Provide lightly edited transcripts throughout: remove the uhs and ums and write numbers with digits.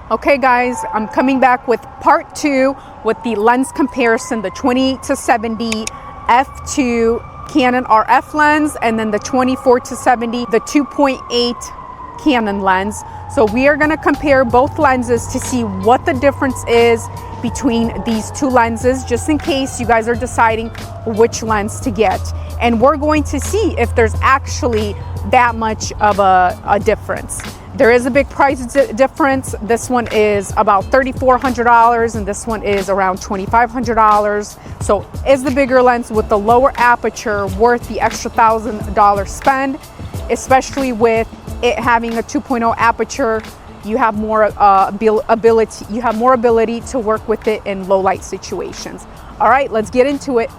Okay guys, I'm coming back with part 2 with the lens comparison, the 20-70 f2 Canon RF lens, and then the 24-70, the 2.8 Canon lens. So we are going to compare both lenses to see what the difference is between these two lenses, just in case you guys are deciding which lens to get. And we're going to see if there's actually that much of a difference. There is a big price difference. This one is about $3,400 and this one is around $2,500. So is the bigger lens with the lower aperture worth the extra $1,000 spend, especially with it having a 2.0 aperture? You have more ability to work with it in low light situations. All right, let's get into it.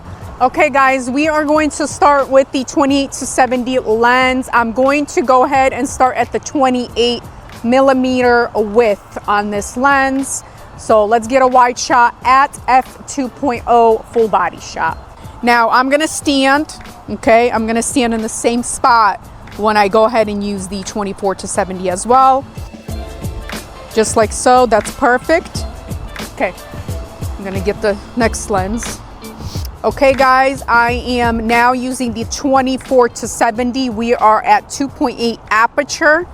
Okay guys, we are going to start with the 28-70 lens. I'm going to go ahead and start at the 28mm width on this lens. So let's get a wide shot at f2.0 full body shot. Now I'm gonna stand, okay? I'm gonna stand in the same spot when I go ahead and use the 24-70 as well. Just like so, that's perfect. Okay, I'm gonna get the next lens. Okay guys, I am now using the 24-70. We are at 2.8 aperture.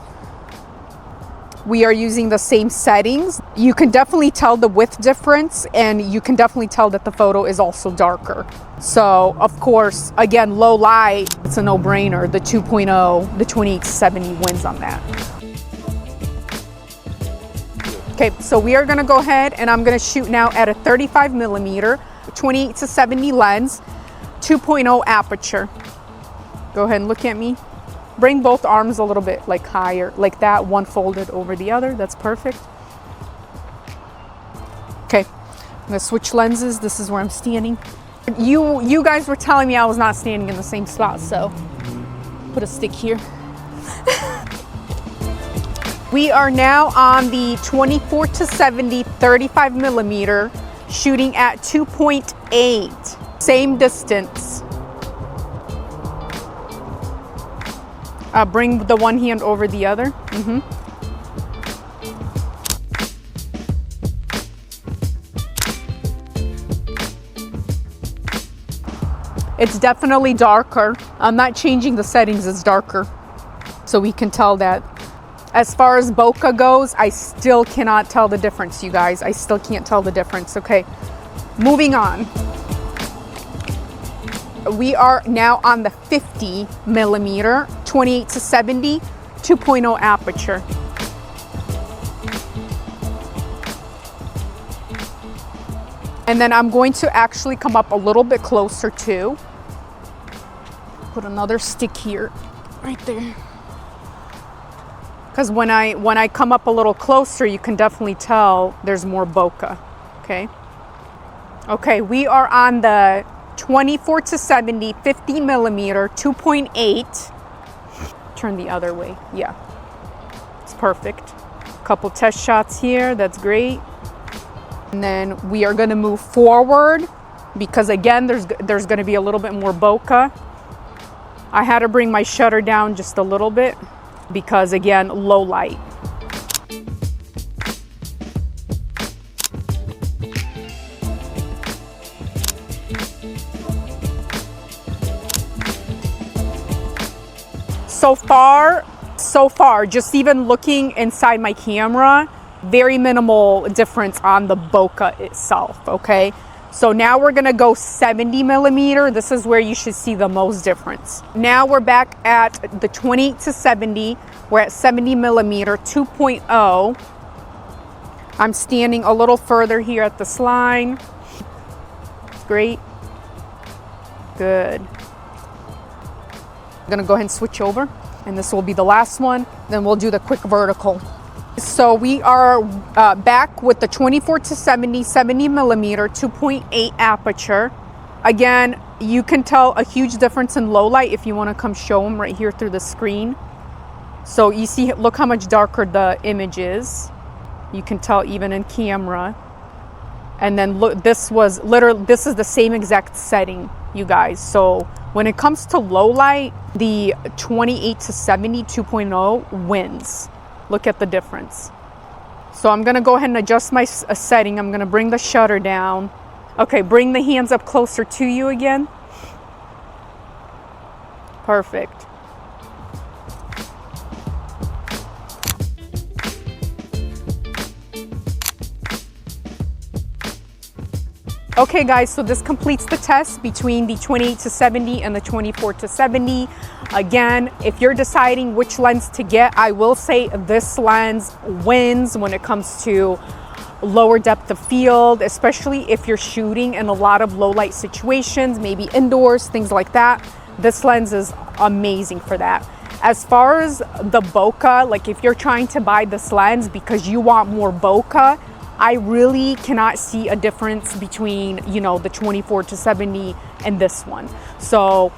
We are using the same settings. You can definitely tell the width difference, and you can definitely tell that the photo is also darker. So of course, again, low light, it's a no-brainer. The 2.0, the 28-70 wins on that. Okay, so we are gonna go ahead and I'm gonna shoot now at a 35mm 28-70 lens, 2.0 aperture. Go ahead and look at me. Bring both arms a little bit like higher, like that, one folded over the other. That's perfect. Okay, I'm gonna switch lenses. This is where I'm standing. You guys were telling me I was not standing in the same spot, so put a stick here. We are now on the 24-70 35mm, shooting at 2.8, same distance. Bring the one hand over the other. It's definitely darker. I'm not changing the settings, it's darker. So we can tell that. As far as bokeh goes, I still cannot tell the difference, you guys. I still can't tell the difference. Okay, moving on. We are now on the 50mm 28-70 2.0 aperture. And then I'm going to actually come up a little bit closer too. Put another stick here, right there. Because when I come up a little closer, you can definitely tell there's more bokeh. Okay, we are on the 24-70 50mm 2.8. Turn the other way. Yeah, it's perfect. Couple test shots here. That's great. And then we are going to move forward because again, there's going to be a little bit more bokeh. I had to bring my shutter down just a little bit, because again, low light. So far, just even looking inside my camera, very minimal difference on the bokeh itself, okay? So now we're gonna go 70mm. This is where you should see the most difference. Now we're back at the 28-70. We're at 70mm 2.0. I'm standing a little further here at this line. Great. Good. I'm gonna go ahead and switch over, and this will be the last one. Then we'll do the quick vertical. So we are back with the 24-70 70mm 2.8 aperture. Again, you can tell a huge difference in low light if you want to come show them right here through the screen. So you see, look how much darker the image is. You can tell even in camera. And then look, this is the same exact setting, you guys. So when it comes to low light, the 28-70 2.0 wins. Look at the difference. So I'm gonna go ahead and adjust my setting. I'm gonna bring the shutter down. Okay, bring the hands up closer to you again. Perfect. Okay guys, so this completes the test between the 28-70 and the 24-70. Again, if you're deciding which lens to get, I will say this lens wins when it comes to lower depth of field, especially if you're shooting in a lot of low light situations, maybe indoors, things like that. This lens is amazing for that. As far as the bokeh, like if you're trying to buy this lens because you want more bokeh, I really cannot see a difference between, you know, the 24-70 and this one. So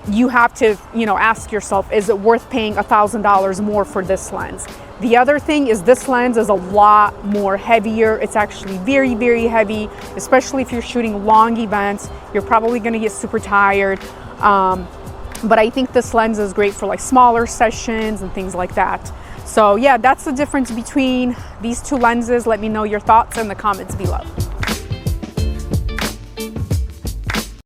you have to, you know, ask yourself, is it worth paying $1,000 more for this lens? The other thing is this lens is a lot more heavier. It's actually very, very heavy, especially if you're shooting long events. You're probably gonna get super tired. But I think this lens is great for like smaller sessions and things like that. So yeah, that's the difference between these two lenses. Let me know your thoughts in the comments below.